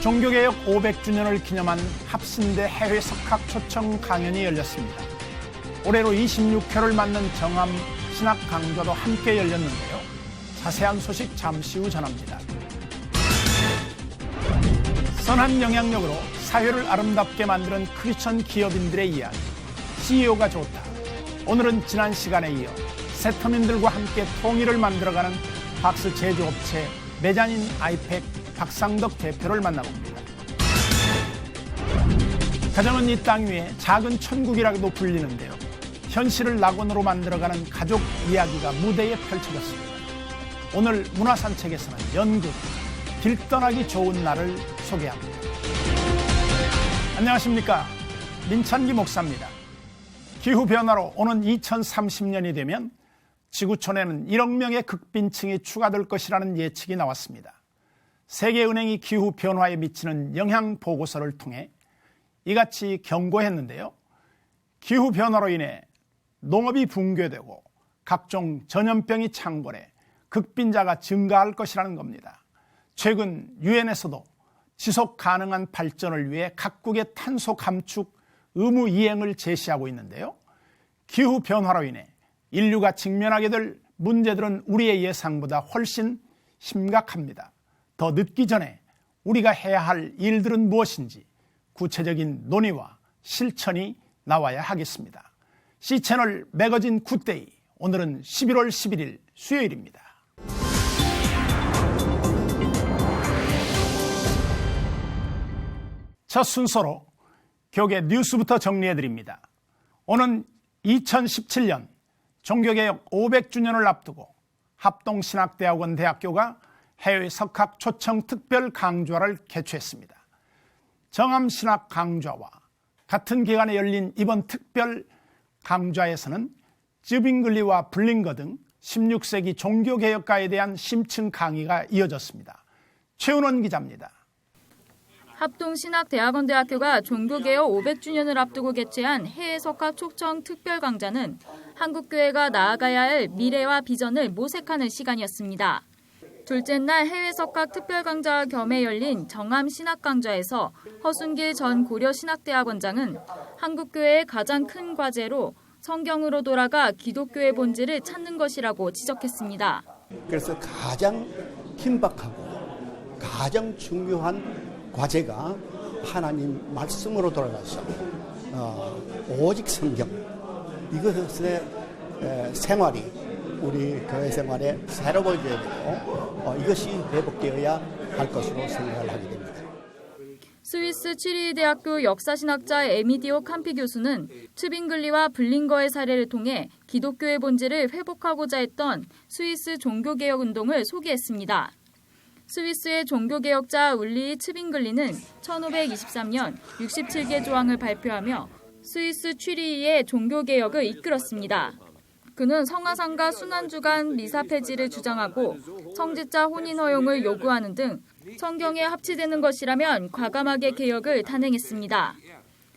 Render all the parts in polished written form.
종교개혁 500주년을 기념한 합신대 해외 석학 초청 강연이 열렸습니다. 올해로 26회를 맞는 정암 신학 강좌도 함께 열렸는데요. 자세한 소식 잠시 후 전합니다. 선한 영향력으로 사회를 아름답게 만드는 크리스천 기업인들의 이야기, CEO가 좋다. 오늘은 지난 시간에 이어 세터민들과 함께 통일을 만들어가는 박스 제조업체 메자닌 아이팩 박상덕 대표를 만나봅니다. 가정은 이 땅 위에 작은 천국이라고도 불리는데요. 현실을 낙원으로 만들어가는 가족 이야기가 무대에 펼쳐졌습니다. 오늘 문화산책에서는 연극 길 떠나기 좋은 날을 소개합니다. 안녕하십니까, 민찬기 목사입니다. 기후변화로 오는 2030년이 되면 지구촌에는 1억 명의 극빈층이 추가될 것이라는 예측이 나왔습니다. 세계은행이 기후변화에 미치는 영향 보고서를 통해 이같이 경고했는데요. 기후변화로 인해 농업이 붕괴되고 각종 전염병이 창궐해 극빈자가 증가할 것이라는 겁니다. 최근 유엔에서도 지속 가능한 발전을 위해 각국의 탄소 감축 의무 이행을 제시하고 있는데요. 기후변화로 인해 인류가 직면하게 될 문제들은 우리의 예상보다 훨씬 심각합니다. 더 늦기 전에 우리가 해야 할 일들은 무엇인지 구체적인 논의와 실천이 나와야 하겠습니다. C채널 매거진 굿데이, 오늘은 11월 11일 수요일입니다. 첫 순서로 교계 뉴스부터 정리해드립니다. 오는 2017년 종교개혁 500주년을 앞두고 합동신학대학원 대학교가 해외 석학 초청 특별 강좌를 개최했습니다. 정암신학 강좌와 같은 기간에 열린 이번 특별 강좌에서는 쯔빙글리와 블링거 등 16세기 종교개혁가에 대한 심층 강의가 이어졌습니다. 최은원 기자입니다. 합동신학대학원대학교가 종교개혁 500주년을 앞두고 개최한 해외 석학 초청 특별 강좌는 한국교회가 나아가야 할 미래와 비전을 모색하는 시간이었습니다. 둘째 날 해외 석학 특별 강좌와 겸해 열린 정암 신학 강좌에서 허순길 전 고려신학대학원장은 한국교회의 가장 큰 과제로 성경으로 돌아가 기독교의 본질을 찾는 것이라고 지적했습니다. 그래서 가장 긴박하고 가장 중요한 과제가 하나님 말씀으로 돌아가서 오직 성경, 이것의 생활이 우리 교회 생활에 새로 보여져야 되고 이것이 회복되어야 할 것으로 생각을 하게 됩니다. 스위스 취리히 대학교 역사신학자 에미디오 캄피 교수는 츠빙글리와 블링거의 사례를 통해 기독교의 본질을 회복하고자 했던 스위스 종교개혁 운동을 소개했습니다. 스위스의 종교개혁자 울리히 츠빙글리는 1523년 67개 조항을 발표하며 스위스 취리히의 종교개혁을 이끌었습니다. 그는 성화상과 순환주간 미사 폐지를 주장하고 성직자 혼인 허용을 요구하는 등 성경에 합치되는 것이라면 과감하게 개혁을 단행했습니다.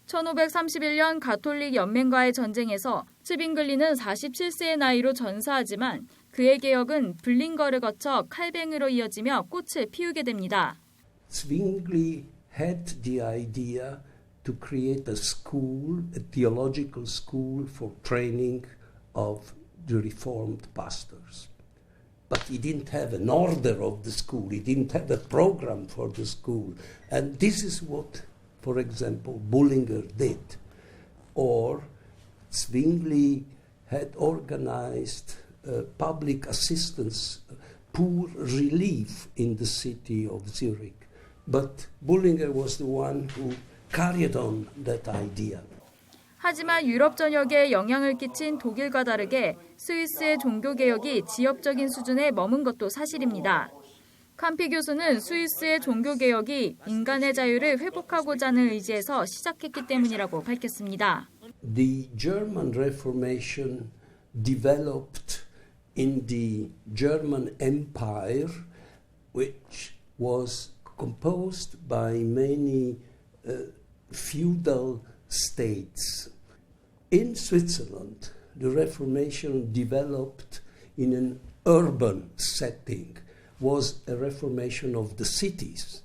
1531년 가톨릭 연맹과의 전쟁에서 츠빙글리는 47세의 나이로 전사하지만 그의 개혁은 블링거를 거쳐 칼뱅으로 이어지며 꽃을 피우게 됩니다. Zwingli had the idea to create a school, a theological school for training of the Reformed pastors. But he didn't have an order of the school. He didn't have a program for the school. And this is what, for example, Bullinger did. Or Zwingli had organized public assistance, poor relief in the city of Zurich. But Bullinger was the one who carried on that idea. 하지만 유럽 전역에 영향을 끼친 독일과 다르게 스위스의 종교개혁이 지역적인 수준에 머문 것도 사실입니다. 캄피 교수는 스위스의 종교개혁이 인간의 자유를 회복하고자 하는 의지에서 시작했기 때문이라고 밝혔습니다. The German Reformation developed in the German Empire, which was composed by many feudal states. In Switzerland, the Reformation developed in an urban setting, was a reformation of the cities.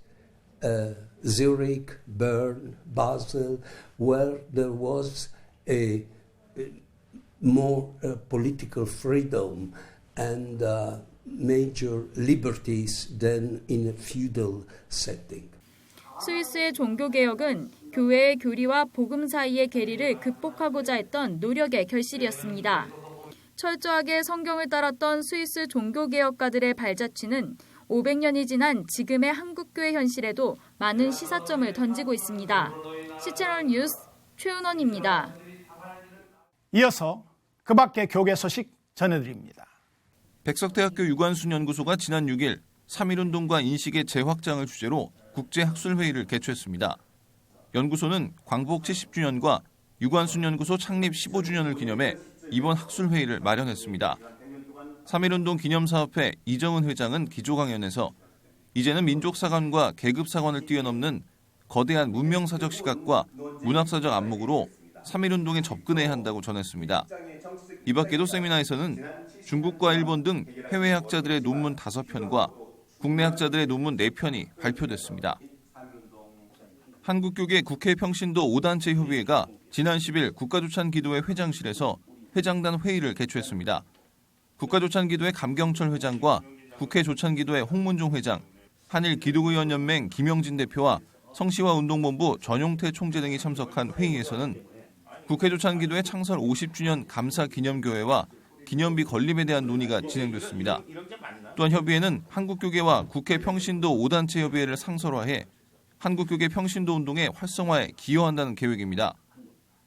Zurich, Bern, Basel, where there was a more political freedom and major liberties than in a feudal setting. 스위스의 종교개혁은 교회의 교리와 복음 사이의 괴리를 극복하고자 했던 노력의 결실이었습니다. 철저하게 성경을 따랐던 스위스 종교개혁가들의 발자취는 500년이 지난 지금의 한국교회 현실에도 많은 시사점을 던지고 있습니다. 시채널 뉴스 최은원입니다. 이어서 그 밖의 교계 소식 전해드립니다. 백석대학교 유관순연구소가 지난 6일 3.1운동과 인식의 재확장을 주제로 국제학술회의를 개최했습니다. 연구소는 광복 70주년과 유관순연구소 창립 15주년을 기념해 이번 학술회의를 마련했습니다. 3.1운동 기념사업회 이정은 회장은 기조강연에서 이제는 민족사관과 계급사관을 뛰어넘는 거대한 문명사적 시각과 문학사적 안목으로 3.1운동에 접근해야 한다고 전했습니다. 이 밖에도 세미나에서는 중국과 일본 등 해외 학자들의 논문 5편과 국내 학자들의 논문 4편이 발표됐습니다. 한국교계 국회평신도 5단체 협의회가 지난 10일 국가조찬기도회 회장실에서 회장단 회의를 개최했습니다. 국가조찬기도회 감경철 회장과 국회조찬기도회 홍문종 회장, 한일기독의원연맹 김영진 대표와 성시화운동본부 전용태 총재 등이 참석한 회의에서는 국회조찬기도회 창설 50주년 감사기념교회와 기념비 건립에 대한 논의가 진행됐습니다. 또한 협의회는 한국교계와 국회평신도 5단체 협의회를 상설화해 한국교계 평신도 운동의 활성화에 기여한다는 계획입니다.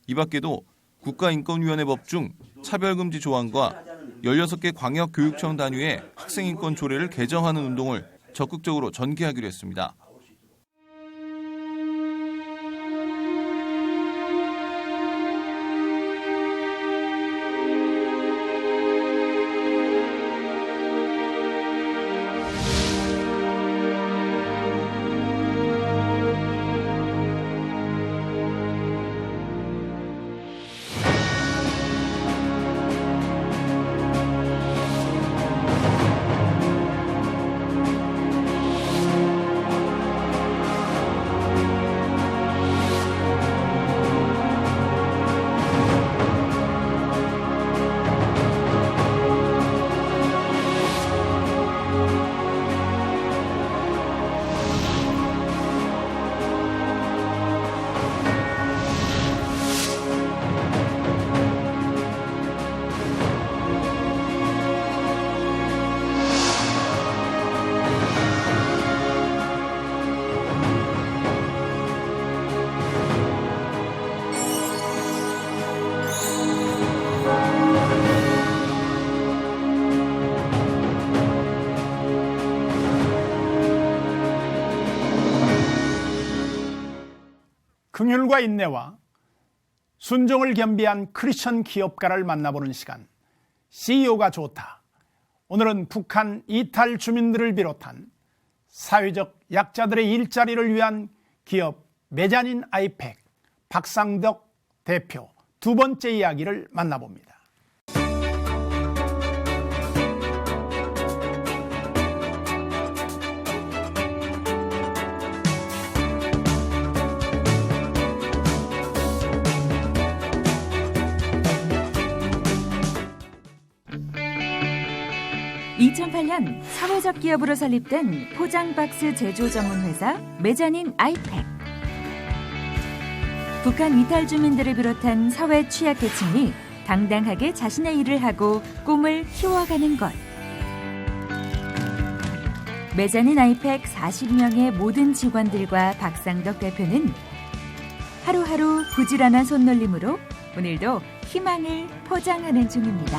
이 밖에도 국가인권위원회법 중 차별금지 조항과 16개 광역교육청 단위의 학생인권 조례를 개정하는 운동을 적극적으로 전개하기로 했습니다. 긍휼과 인내와 순종을 겸비한 크리스천 기업가를 만나보는 시간, CEO가 좋다. 오늘은 북한 이탈 주민들을 비롯한 사회적 약자들의 일자리를 위한 기업 메자닌 아이팩 박상덕 대표 두 번째 이야기를 만나봅니다. 2008년 사회적 기업으로 설립된 포장박스 제조 전문 회사 메자닌 아이팩. 북한 이탈 주민들을 비롯한 사회 취약계층이 당당하게 자신의 일을 하고 꿈을 키워가는 것. 메자닌 아이팩 40명의 모든 직원들과 박상덕 대표는 하루하루 부지런한 손놀림으로 오늘도 희망을 포장하는 중입니다.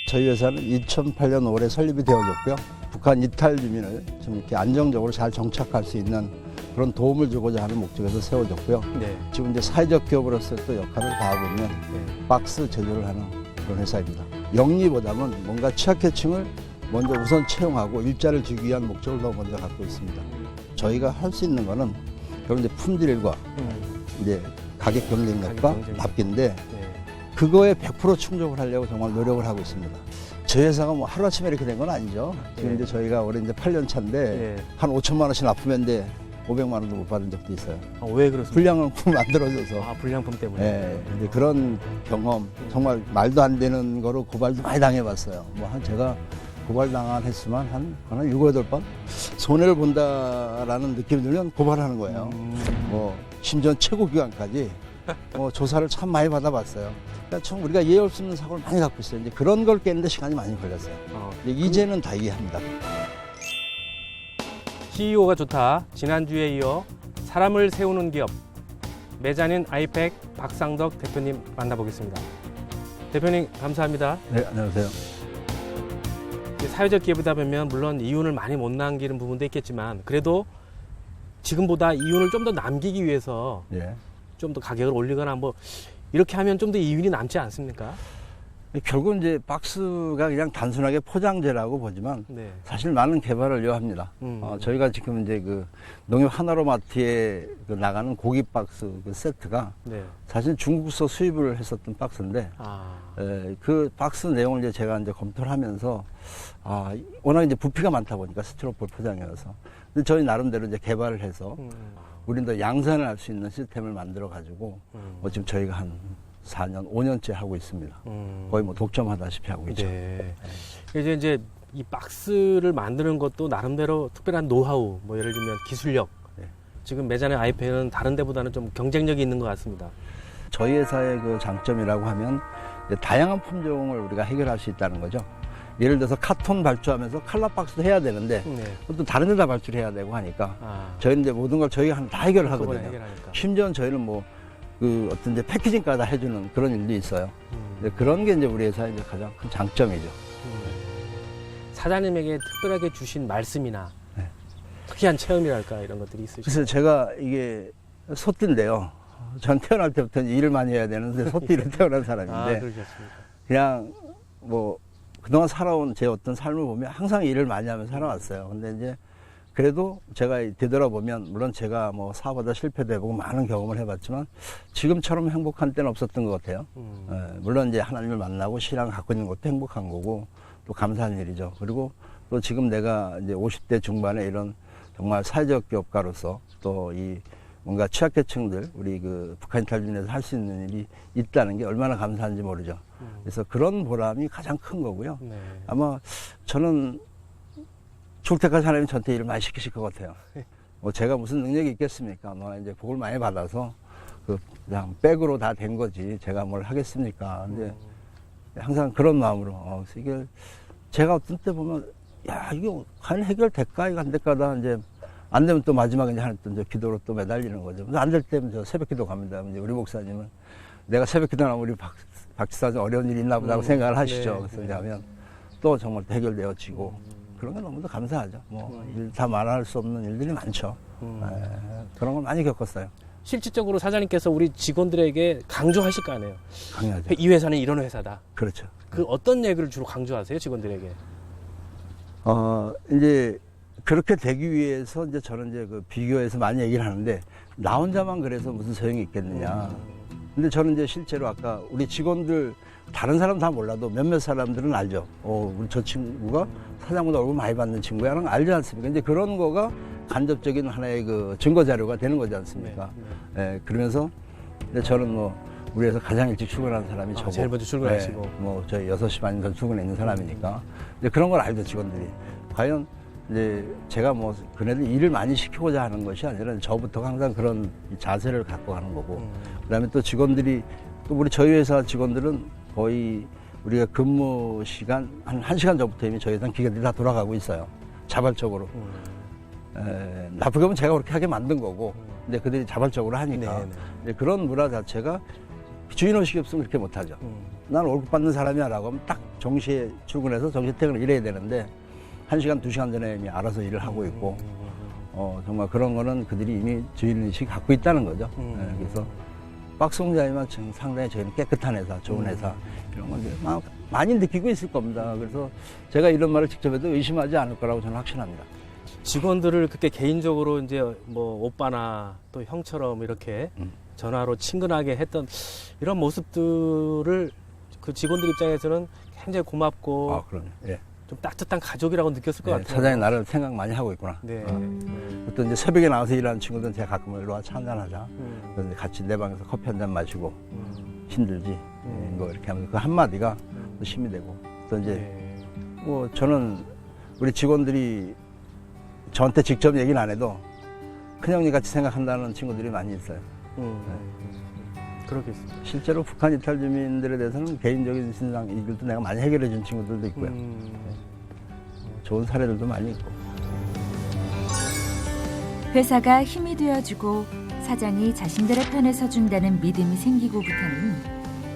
저희 회사는 2008년 5월에 설립이 되어졌고요. 북한 이탈 주민을 좀 이렇게 안정적으로 잘 정착할 수 있는 그런 도움을 주고자 하는 목적에서 세워졌고요. 지금 이제 사회적 기업으로서 또 역할을 다하고 있는 박스 제조를 하는 그런 회사입니다. 영리보다는 뭔가 취약계층을 먼저 우선 채용하고 일자리를 주기 위한 목적을 더 먼저 갖고 있습니다. 저희가 할 수 있는 거는 결국 이제 품질과 이제 가격 경쟁력과 납기인데 그거에 100% 충족을 하려고 정말 노력을 하고 있습니다. 저희 회사가 뭐 하루아침에 이렇게 된 건 아니죠. 지금 이제 저희가 올해 이제 8년 차인데 한 5천만 원씩 납품했는데 500만 원도 못 받은 적도 있어요. 왜 그렇습니까? 불량품 만들어져서. 불량품 때문에. 네, 근데 그런 경험, 정말 말도 안 되는 거로 고발도 많이 당해봤어요. 제가 고발당한 횟수만 한 7, 8번? 손해를 본다라는 느낌이 들면 고발하는 거예요. 심지어 최고기관까지 조사를 참 많이 받아봤어요. 그러니까 참 우리가 예의 없는 사고를 많이 갖고 있어요. 이제 그런 걸 깨는데 시간이 많이 걸렸어요. 이제는 다 이해합니다. CEO가 좋다. 지난주에 이어 사람을 세우는 기업 매자닌 아이팩 박상덕 대표님 만나보겠습니다. 대표님 감사합니다. 네, 안녕하세요. 사회적 기업이다 보면 물론 이윤을 많이 못 남기는 부분도 있겠지만 그래도 지금보다 이윤을 좀 더 남기기 위해서 좀 더 가격을 올리거나 이렇게 하면 좀 더 이윤이 남지 않습니까? 결국 이제 박스가 그냥 단순하게 포장재라고 보지만 사실 많은 개발을 요합니다. 저희가 지금 이제 그 농협 하나로마트에 나가는 고기 박스 그 세트가 사실 중국서 수입을 했었던 박스인데 그 박스 내용을 이제 제가 이제 검토를 하면서 워낙 이제 부피가 많다 보니까 스티로폴 포장이어서 근데 저희 나름대로 이제 개발을 해서 우리는 더 양산을 할 수 있는 시스템을 만들어 가지고 지금 저희가 한 4년, 5년째 하고 있습니다. 거의 독점하다시피 하고 있죠. 이제 이 박스를 만드는 것도 나름대로 특별한 노하우, 예를 들면 기술력. 지금 매자의 아이팩은 다른 데보다는 좀 경쟁력이 있는 것 같습니다. 저희 회사의 그 장점이라고 하면 다양한 품종을 우리가 해결할 수 있다는 거죠. 예를 들어서 카톤 발주하면서 칼라 박스도 해야 되는데 또 다른 데다 발주를 해야 되고 하니까 저희는 이제 모든 걸 저희가 다 해결을 하거든요. 심지어는 저희는 어떤 이제 패키징까지 다 해주는 그런 일도 있어요. 그런 게 이제 우리 회사의 이제 가장 큰 장점이죠. 사장님에게 특별하게 주신 말씀이나 특이한 체험이랄까 이런 것들이 있으시죠? 그래서 제가 이게 소띠인데요. 전 태어날 때부터 일을 많이 해야 되는데 소띠로 태어난 사람인데 그냥 그동안 살아온 제 어떤 삶을 보면 항상 일을 많이 하면서 살아왔어요. 근데 이제 그래도 제가 되돌아보면 물론 제가 사업하다 실패도 해보고 많은 경험을 해봤지만 지금처럼 행복한 때는 없었던 것 같아요. 물론 이제 하나님을 만나고 신앙을 갖고 있는 것도 행복한 거고 또 감사한 일이죠. 그리고 또 지금 내가 이제 50대 중반에 이런 정말 사회적 기업가로서 또 이 뭔가 취약계층들 우리 그 북한 이탈주민에서 할 수 있는 일이 있다는 게 얼마나 감사한지 모르죠. 그래서 그런 보람이 가장 큰 거고요. 아마 저는 죽을 때까지 하나님이 저한테 일을 많이 시키실 것 같아요. 제가 무슨 능력이 있겠습니까? 이제 복을 많이 받아서 그냥 백으로 다 된 거지 제가 뭘 하겠습니까? 근데 항상 그런 마음으로 이게 제가 어떤 때 보면 이게 과연 해결될까? 이거 안 될까다 이제 안 되면 또 마지막에 이제 하는 또 기도로 또 매달리는 거죠. 안 될 때면 저 새벽 기도 갑니다. 이제 우리 목사님은 내가 새벽 기도 하면 우리 박 지사 좀 어려운 일이 있나 보다고 생각을 하시죠. 그래서 이제 하면 또 정말 해결되어지고 그런 게 너무도 감사하죠. 일 다 말할 수 없는 일들이 많죠. 그런 걸 많이 겪었어요. 실질적으로 사장님께서 우리 직원들에게 강조하실 거 아니에요? 강요하죠. 이 회사는 이런 회사다. 그렇죠. 어떤 얘기를 주로 강조하세요, 직원들에게? 이제 그렇게 되기 위해서 이제 저는 이제 그 비교해서 많이 얘기를 하는데 나 혼자만 그래서 무슨 소용이 있겠느냐. 근데 저는 이제 실제로 아까 우리 직원들 다른 사람 다 몰라도 몇몇 사람들은 알죠. 우리 저 친구가 사장보다 얼굴 많이 받는 친구야. 라는 거 알지 않습니까? 이제 그런 거가 간접적인 하나의 그 증거 자료가 되는 거지 않습니까? 그러면서 근데 저는 우리 회사 가장 일찍 출근하는 사람이 저고. 제일 먼저 출근하시고. 저희 6시 반에 전 출근해 있는 사람이니까. 이제 그런 걸 알죠, 직원들이. 과연 이제 제가 그네들 일을 많이 시키고자 하는 것이 아니라 저부터가 항상 그런 자세를 갖고 가는 거고. 그다음에 또 직원들이 또 우리 저희 회사 직원들은 거의 우리가 근무 시간 한 1시간 전부터 이미 저희 회사 기계들이 다 돌아가고 있어요. 자발적으로. 나쁘게 보면 제가 그렇게 하게 만든 거고. 근데 그들이 자발적으로 하니까. 그런 문화 자체가 주인의식이 없으면 그렇게 못하죠. 난 월급 받는 사람이야 라고 하면 딱 정시에 출근해서 정시 퇴근을 일해야 되는데 1시간, 2시간 전에 이미 알아서 일을 하고 있고 정말 그런 거는 그들이 이미 주인의식이 갖고 있다는 거죠. 그래서 박스 공장이면 상당히 저희는 깨끗한 회사, 좋은 회사 이런 건데 많이 느끼고 있을 겁니다. 그래서 제가 이런 말을 직접 해도 의심하지 않을 거라고 저는 확신합니다. 직원들을 그렇게 개인적으로 이제 오빠나 또 형처럼 이렇게 전화로 친근하게 했던 이런 모습들을 그 직원들 입장에서는 굉장히 고맙고 그럼요. 예. 좀 따뜻한 가족이라고 느꼈을 것 네, 같아요. 사장이 나를 생각 많이 하고 있구나. 네. 또 이제 새벽에 나와서 일하는 친구들은 제가 가끔 일로 와 차 한잔 하자. 그래서 같이 내 방에서 커피 한 잔 마시고 힘들지. 뭐 이렇게 하면서 그 한마디가 또 힘이 되고. 또 이제 뭐 저는 우리 직원들이 저한테 직접 얘기는 안 해도 큰형님 같이 생각한다는 친구들이 많이 있어요. 그렇겠습니다. 실제로 북한 이탈 주민들에 대해서는 개인적인 신상 일도 내가 많이 해결해 준 친구들도 있고요. 좋은 사례들도 많이 있고. 회사가 힘이 되어주고 사장이 자신들의 편에 서준다는 믿음이 생기고부터는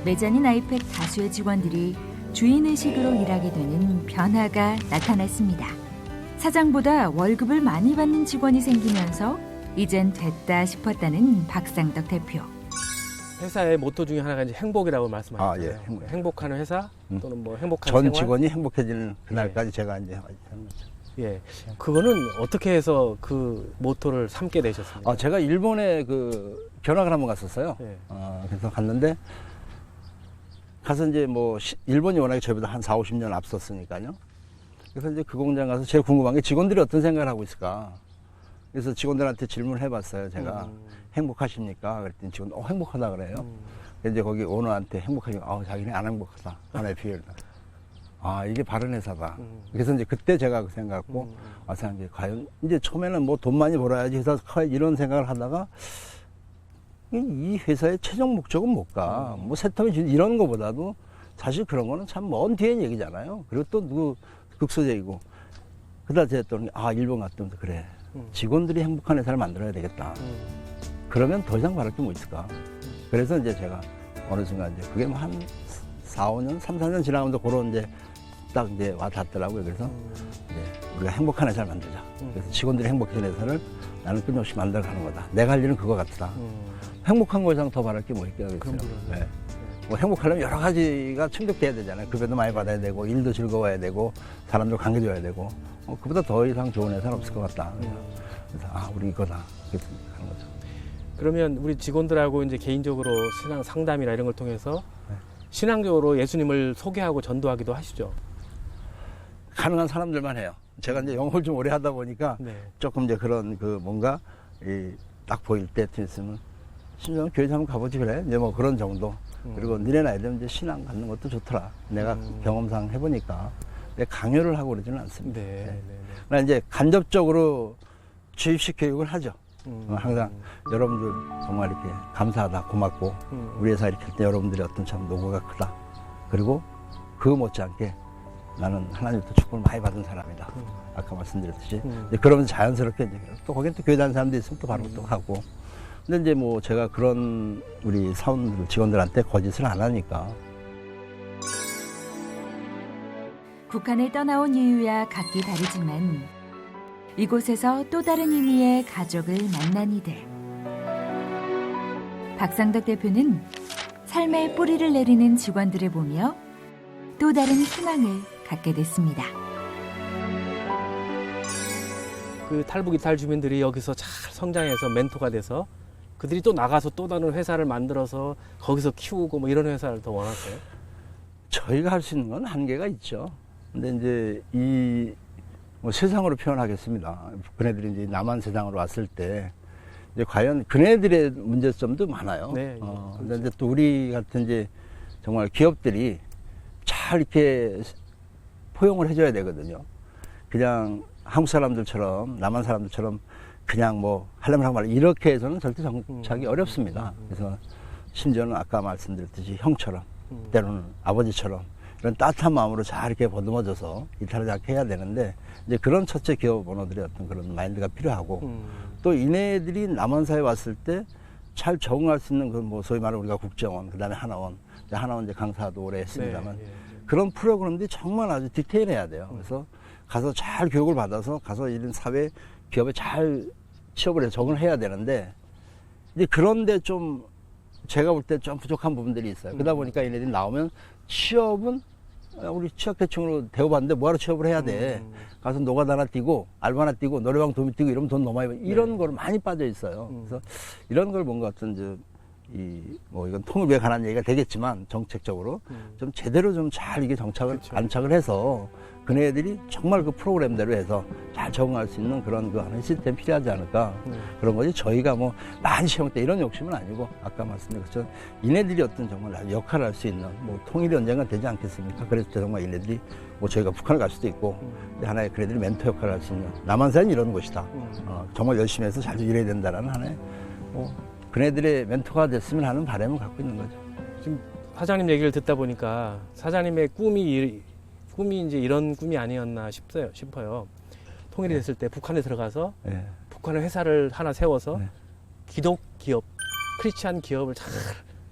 매장인 아이팩 다수의 직원들이 주인의식으로 일하게 되는 변화가 나타났습니다. 사장보다 월급을 많이 받는 직원이 생기면서 이젠 됐다 싶었다는 박상덕 대표. 회사의 모토 중에 하나가 이제 행복이라고 말씀하셨잖아요. 예, 행복. 행복하는 회사 또는 뭐 행복한 전 생활. 직원이 행복해지는 그날까지 제가 이제 하는 거죠. 예, 그거는 어떻게 해서 그 모토를 삼게 되셨습니까? 제가 일본에 그 견학을 한번 갔었어요. 예. 그래서 갔는데 가서 이제 뭐 일본이 워낙에 저보다 한 4, 50년 앞섰으니까요. 그래서 이제 그 공장 가서 제일 궁금한 게 직원들이 어떤 생각을 하고 있을까. 그래서 직원들한테 질문을 해봤어요. 제가 행복하십니까? 그랬더니 직원 행복하다 그래요. 그래서 이제 거기 오너한테 행복하니까 자기는 안 행복하다. 하나의 비결이다. 이게 바른 회사다. 그래서 이제 그때 제가 그 생각했고, 생각해 과연 이제 처음에는 뭐 돈 많이 벌어야지 회사 커야지 이런 생각을 하다가 이 회사의 최종 목적은 뭘까? 뭐 세텀이 이런 거보다도 사실 그런 거는 참 먼 뒤엔 얘기잖아요. 그리고 또 누구 극소적이고. 그러다 제가 또 일본 갔더니 그래. 직원들이 행복한 회사를 만들어야 되겠다. 그러면 더 이상 바랄 게 뭐 있을까? 그래서 이제 제가 어느 순간 이제 그게 한 4, 5년, 3, 4년 지나면서 그런 이제 딱 이제 와 닿더라고요. 그래서 이제 우리가 행복한 회사를 만들자. 그래서 직원들이 행복한 회사를 나는 끊임없이 만들어가는 거다. 내가 할 일은 그거 같다. 행복한 거 이상 더 바랄 게 뭐 있겠어요. 네. 뭐 행복하려면 여러 가지가 충족돼야 되잖아요. 급여도 많이 받아야 되고, 일도 즐거워야 되고, 사람들 관계 줘야 되고, 그보다 더 이상 좋은 회사는 없을 것 같다. 그래서 우리 이거다. 이렇게 하는 거죠. 그러면 우리 직원들하고 이제 개인적으로 신앙 상담이나 이런 걸 통해서 신앙적으로 예수님을 소개하고 전도하기도 하시죠? 가능한 사람들만 해요. 제가 이제 영업을 좀 오래 하다 보니까 네. 조금 이제 그런 뭔가 딱 보일 때 있으면 심지어 교회 한번 가보지 그래. 이제 뭐 그런 정도. 그리고 니네 나이 되면 이제 신앙 갖는 것도 좋더라. 내가 경험상 해보니까. 내가 강요를 하고 그러지는 않습니다. 네. 그러나 이제 간접적으로 주입식 교육을 하죠. 항상 여러분들 정말 이렇게 감사하다, 고맙고 우리 회사 이렇게 할 때 여러분들의 어떤 참 노고가 크다. 그리고 그 못지않게 나는 하나님부터 축복을 많이 받은 사람이다. 아까 말씀드렸듯이. 이제 그러면서 자연스럽게 이제 또 거기에 또 교회 다니는 사람도 있으면 또 바로 또 하고. 근데 이제 뭐 제가 그런 우리 사원들, 직원들한테 거짓을 안 하니까. 북한을 떠나온 이유야 각기 다르지만 이곳에서 또 다른 의미의 가족을 만난 이들. 박상덕 대표는 삶의 뿌리를 내리는 직원들을 보며 또 다른 희망을 갖게 됐습니다. 그 탈북 이탈 주민들이 여기서 잘 성장해서 멘토가 돼서 그들이 또 나가서 또 다른 회사를 만들어서 거기서 키우고 뭐 이런 회사를 더 원하세요? 저희가 할 수 있는 건 한계가 있죠. 근데 이제 뭐 세상으로 표현하겠습니다. 그네들이 이제 남한 세상으로 왔을 때 이제 과연 그네들의 문제점도 많아요. 네, 근데 이제 또 우리 같은 이제 정말 기업들이 잘 이렇게 포용을 해줘야 되거든요. 그냥 한국 사람들처럼 남한 사람들처럼 그냥 뭐 하려면 하고 말고 이렇게 해서는 절대 정착이 어렵습니다. 그래서 심지어는 아까 말씀드렸듯이 형처럼 때로는 아버지처럼 이런 따뜻한 마음으로 잘 이렇게 보듬어줘서 이탈을 잘 해야 되는데 이제 그런 첫째 기업 오너들의 어떤 그런 마인드가 필요하고 또 이네들이 남한사에 왔을 때 잘 적응할 수 있는 그 뭐 소위 말하는 우리가 국정원 그다음에 하나원 이제 강사도 오래 했습니다만 그런 프로그램들이 정말 아주 디테일해야 돼요. 그래서 가서 잘 교육을 받아서 가서 이런 사회 기업에 잘 취업을 해서 적응을 해야 되는데 이제 그런데 좀 제가 볼 때 좀 부족한 부분들이 있어요. 그러다 보니까 얘네들이 나오면 취업은 우리 취약계층으로 대우받는데 뭐하러 취업을 해야 돼. 가서 노가다나 뛰고 알바나 뛰고 노래방 도미 뛰고 이러면 돈 너무 많이 받고 이런 걸 많이 빠져 있어요. 그래서 이런 걸 뭔가 어떤 뭐 이건 통일부에 관한 얘기가 되겠지만 정책적으로 좀 제대로 좀 잘 이게 안착을 해서 그네들이 정말 그 프로그램대로 해서 잘 적응할 수 있는 그런 그 하나의 시스템이 필요하지 않을까 그런 거지. 저희가 뭐 많이 시험 때 이런 욕심은 아니고 아까 말씀드린 것처럼 이네들이 어떤 정말 역할을 할 수 있는 뭐 통일이 언젠가 되지 않겠습니까? 그래서 정말 이네들이 뭐 저희가 북한을 갈 수도 있고 하나의 그네들이 멘토 역할을 할 수 있는 남한사는 이런 곳이다. 정말 열심히 해서 잘 일해야 된다라는 하나의 뭐 그네들의 멘토가 됐으면 하는 바람을 갖고 있는 거죠. 지금 사장님 얘기를 듣다 보니까 사장님의 꿈이 이제 이런 꿈이 아니었나 싶어요. 통일이 됐을 때 북한에 들어가서 북한의 회사를 하나 세워서 기독 기업, 크리스찬 기업을 잘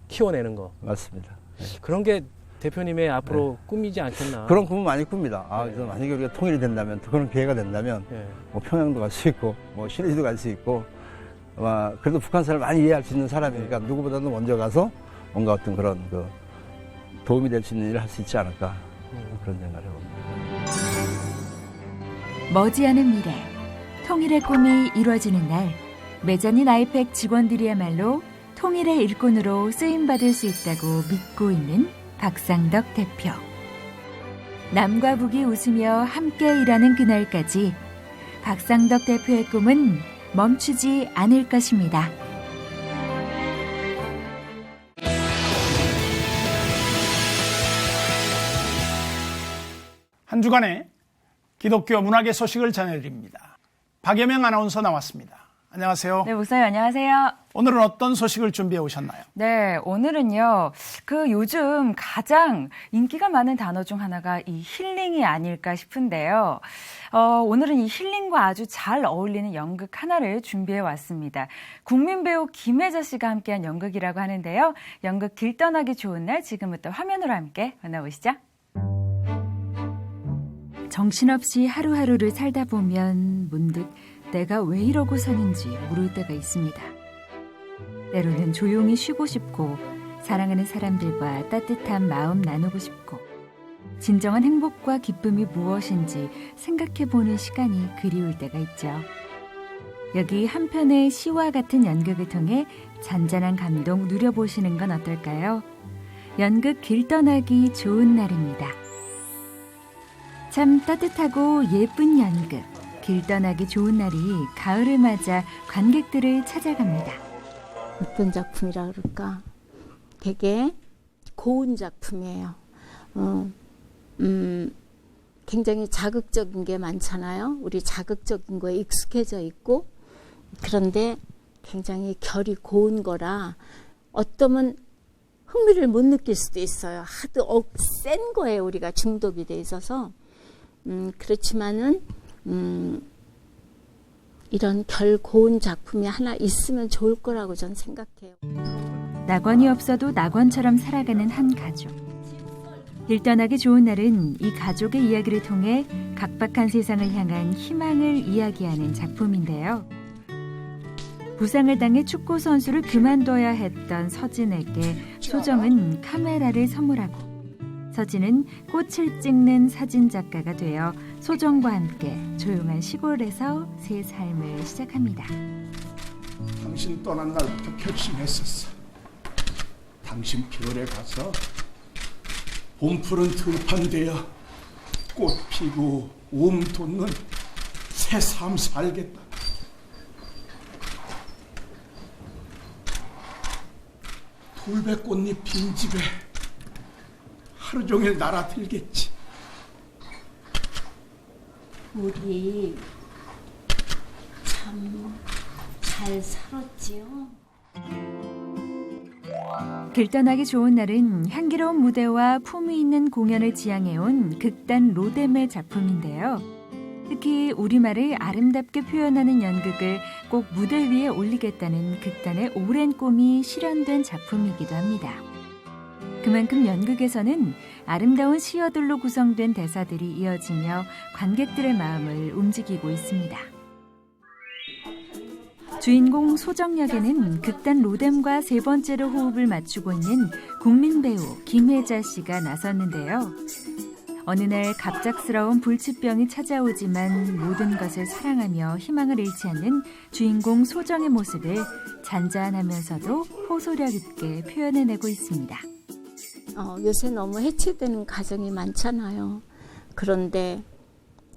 키워내는 거. 맞습니다. 그런 게 대표님의 앞으로 꿈이지 않겠나. 그런 꿈은 많이 꿉니다. 그래서 만약에 우리가 통일이 된다면, 또 그런 기회가 된다면, 뭐 평양도 갈 수 있고, 뭐 신의도 갈 수 있고, 아마 그래도 북한사를 많이 이해할 수 있는 사람이니까 누구보다도 먼저 가서 뭔가 어떤 그런 그 도움이 될 수 있는 일을 할 수 있지 않을까. 그런 생각을 해봅니다. 머지않은 미래, 통일의 꿈이 이루어지는 날, 메자닌 아이팩 직원들이야말로 통일의 일꾼으로 쓰임받을 수 있다고 믿고 있는 박상덕 대표. 남과 북이 웃으며 함께 일하는 그날까지 박상덕 대표의 꿈은 멈추지 않을 것입니다. 한 주간의 기독교 문학의 소식을 전해드립니다. 박예명 아나운서 나왔습니다. 안녕하세요. 네, 목사님 안녕하세요. 오늘은 어떤 소식을 준비해 오셨나요? 네, 오늘은요. 요즘 가장 인기가 많은 단어 중 하나가 이 힐링이 아닐까 싶은데요. 오늘은 이 힐링과 아주 잘 어울리는 연극 하나를 준비해 왔습니다. 국민 배우 김혜자 씨가 함께한 연극이라고 하는데요. 연극 길 떠나기 좋은 날 지금부터 화면으로 함께 만나보시죠. 정신없이 하루하루를 살다 보면 문득 내가 왜 이러고 사는지 물을 때가 있습니다. 때로는 조용히 쉬고 싶고 사랑하는 사람들과 따뜻한 마음 나누고 싶고 진정한 행복과 기쁨이 무엇인지 생각해보는 시간이 그리울 때가 있죠. 여기 한 편의 시와 같은 연극을 통해 잔잔한 감동 누려보시는 건 어떨까요? 연극 길 떠나기 좋은 날입니다. 참 따뜻하고 예쁜 연극 길 떠나기 좋은 날이 가을을 맞아 관객들을 찾아갑니다. 어떤 작품이라 그럴까? 되게 고운 작품이에요. 굉장히 자극적인 게 많잖아요. 우리 자극적인 거에 익숙해져 있고 그런데 굉장히 결이 고운 거라 어떠면 흥미를 못 느낄 수도 있어요. 하도 센 거에 우리가 중독이 돼 있어서 그렇지만은 이런 결 고운 작품이 하나 있으면 좋을 거라고 전 생각해요. 낙원이 없어도 낙원처럼 살아가는 한 가족. 길 떠나기 좋은 날은 이 가족의 이야기를 통해 각박한 세상을 향한 희망을 이야기하는 작품인데요. 부상을 당해 축구 선수를 그만둬야 했던 서진에게 소정은 카메라를 선물하고 서진은 꽃을 찍는 사진작가가 되어 소정과 함께 조용한 시골에서 새 삶을 시작합니다. 당신 떠난 날부터 결심했었어. 당신 별에 가서 봄 푸른 들판되어 꽃 피고 옴 돋는 새 삶 살겠다. 돌배꽃잎 빈 집에 하루 종일 날아들겠지. 우리 참 잘 살았지요. 길 떠나기 좋은 날은 향기로운 무대와 품위 있는 공연을 지향해온 극단 로뎀의 작품인데요. 특히 우리말을 아름답게 표현하는 연극을 꼭 무대 위에 올리겠다는 극단의 오랜 꿈이 실현된 작품이기도 합니다. 그만큼 연극에서는 아름다운 시어들로 구성된 대사들이 이어지며 관객들의 마음을 움직이고 있습니다. 주인공 소정 역에는 극단 로뎀과 세 번째로 호흡을 맞추고 있는 국민 배우 김혜자 씨가 나섰는데요. 어느 날 갑작스러운 불치병이 찾아오지만 모든 것을 사랑하며 희망을 잃지 않는 주인공 소정의 모습을 잔잔하면서도 호소력 있게 표현해내고 있습니다. 요새 너무 해체되는 가정이 많잖아요. 그런데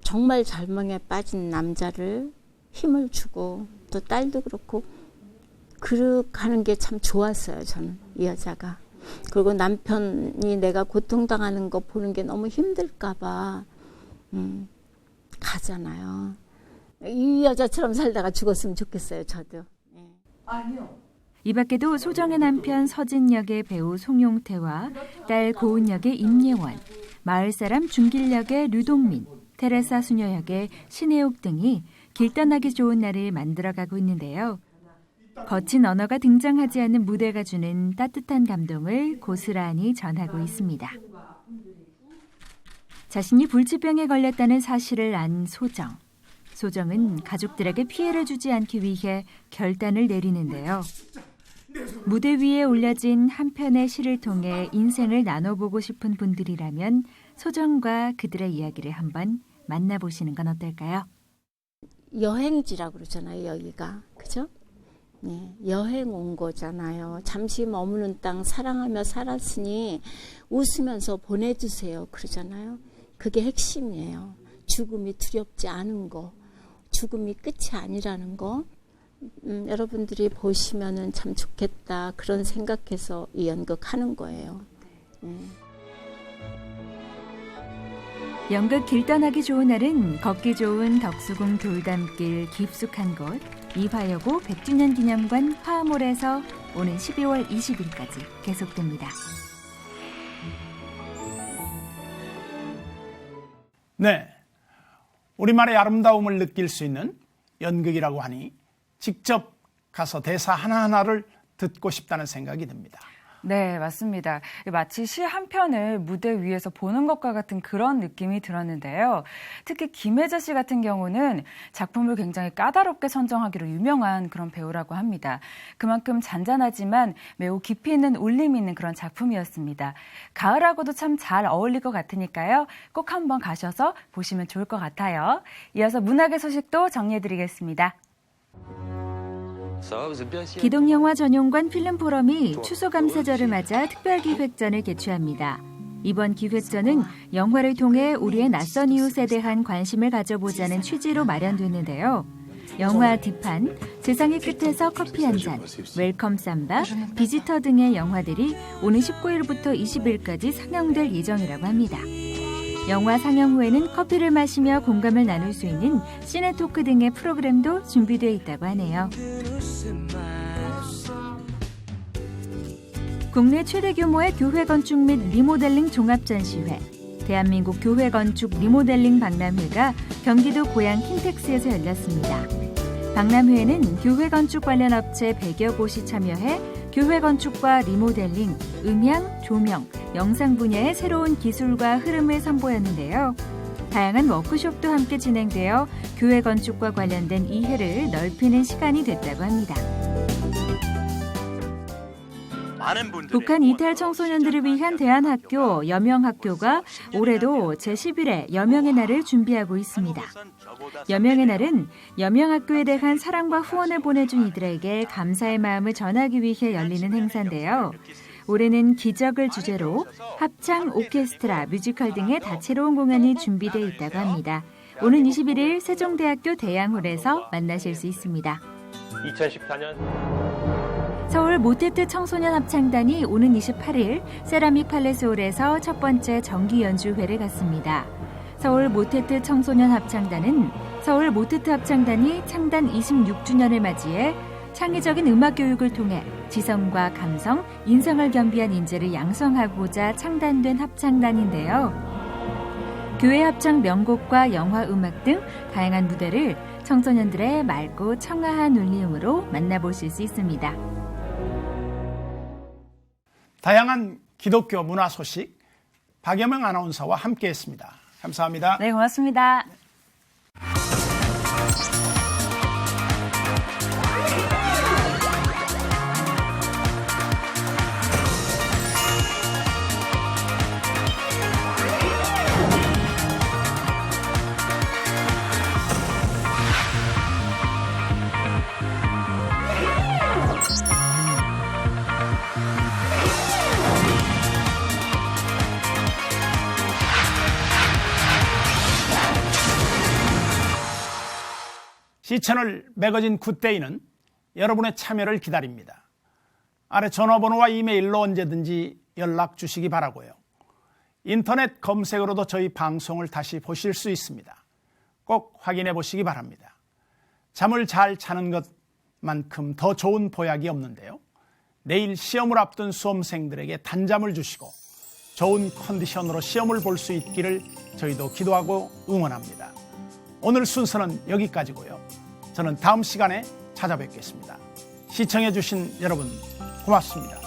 정말 절망에 빠진 남자를 힘을 주고 또 딸도 그렇고 그렇게 게 참 좋았어요. 저는 이 여자가. 그리고 남편이 내가 고통당하는 거 보는 게 너무 힘들까 봐 가잖아요. 이 여자처럼 살다가 죽었으면 좋겠어요. 저도. 이 밖에도 소정의 남편 서진 역의 배우 송용태와 딸 고은 역의 임예원, 마을사람 준길 역의 류동민, 테레사 수녀 역의 신혜옥 등이 길떠나기 좋은 날을 만들어가고 있는데요. 거친 언어가 등장하지 않는 무대가 주는 따뜻한 감동을 고스란히 전하고 있습니다. 자신이 불치병에 걸렸다는 사실을 안 소정. 소정은 가족들에게 피해를 주지 않기 위해 결단을 내리는데요. 무대 위에 올려진 한 편의 시를 통해 인생을 나눠보고 싶은 분들이라면 소정과 그들의 이야기를 한번 만나보시는 건 어떨까요? 여행지라고 그러잖아요. 여기가. 그죠? 네, 여행 온 거잖아요. 잠시 머무는 땅 사랑하며 살았으니 웃으면서 보내주세요. 그러잖아요. 그게 핵심이에요. 죽음이 두렵지 않은 거. 죽음이 끝이 아니라는 거. 여러분들이 보시면은 참 좋겠다. 그런 생각해서 이 연극하는 거예요. 연극 길떠나기 좋은 날은 걷기 좋은 덕수궁 돌담길 깊숙한 곳 이화여고 100주년 기념관 화암홀에서 오는 12월 20일까지 계속됩니다. 네, 우리말의 아름다움을 느낄 수 있는 연극이라고 하니 직접 가서 대사 하나하나를 듣고 싶다는 생각이 듭니다. 네, 맞습니다. 마치 시 한 편을 무대 위에서 보는 것과 같은 그런 느낌이 들었는데요. 특히 김혜자 씨 같은 경우는 작품을 굉장히 까다롭게 선정하기로 유명한 그런 배우라고 합니다. 그만큼 잔잔하지만 매우 깊이 있는 울림이 있는 그런 작품이었습니다. 가을하고도 참 잘 어울릴 것 같으니까요. 꼭 한번 가셔서 보시면 좋을 것 같아요. 이어서 문학의 소식도 정리해드리겠습니다. 기동영화 전용관 필름포럼이 추수감사절을 맞아 특별기획전을 개최합니다. 이번 기획전은 영화를 통해 우리의 낯선 이웃에 대한 관심을 가져보자는 취지로 마련됐는데요. 영화 뒷판, 세상의 끝에서 커피 한 잔, 웰컴 삼바, 비지터 등의 영화들이 오는 19일부터 20일까지 상영될 예정이라고 합니다. 영화 상영 후에는 커피를 마시며 공감을 나눌 수 있는 시네토크 등의 프로그램도 준비되어 있다고 하네요. 국내 최대 규모의 교회 건축 및 리모델링 종합전시회, 대한민국 교회 건축 리모델링 박람회가 경기도 고양 킨텍스에서 열렸습니다. 박람회에는 교회 건축 관련 업체 100여 곳이 참여해 교회 건축과 리모델링, 음향, 조명, 영상 분야의 새로운 기술과 흐름을 선보였는데요. 다양한 워크숍도 함께 진행되어 교회 건축과 관련된 이해를 넓히는 시간이 됐다고 합니다. 북한 이탈 청소년들을 위한 대한학교 여명학교가 올해도 제11회 여명의 날을 준비하고 있습니다. 여명의 날은 여명학교에 대한 사랑과 후원을 보내준 이들에게 감사의 마음을 전하기 위해 열리는 행사인데요. 올해는 기적을 주제로 합창, 오케스트라, 뮤지컬 등의 다채로운 공연이 준비되어 있다고 합니다. 오는 21일 세종대학교 대양홀에서 만나실 수 있습니다. 2014년 서울 모테트 청소년 합창단이 오는 28일 세라믹 팔레스홀에서 첫 번째 정기 연주회를 갖습니다. 서울 모테트 청소년 합창단은 서울 모테트 합창단이 창단 26주년을 맞이해 창의적인 음악 교육을 통해 지성과 감성, 인성을 겸비한 인재를 양성하고자 창단된 합창단인데요. 교회 합창 명곡과 영화 음악 등 다양한 무대를 청소년들의 맑고 청아한 울림으로 만나보실 수 있습니다. 다양한 기독교 문화 소식 박여명 아나운서와 함께했습니다. 감사합니다. 네, 고맙습니다. 시채널 매거진 굿데이는 여러분의 참여를 기다립니다. 아래 전화번호와 이메일로 언제든지 연락 주시기 바라고요. 인터넷 검색으로도 저희 방송을 다시 보실 수 있습니다. 꼭 확인해 보시기 바랍니다. 잠을 잘 자는 것만큼 더 좋은 보약이 없는데요. 내일 시험을 앞둔 수험생들에게 단잠을 주시고 좋은 컨디션으로 시험을 볼 수 있기를 저희도 기도하고 응원합니다. 오늘 순서는 여기까지고요. 저는 다음 시간에 찾아뵙겠습니다. 시청해 주신 여러분 고맙습니다.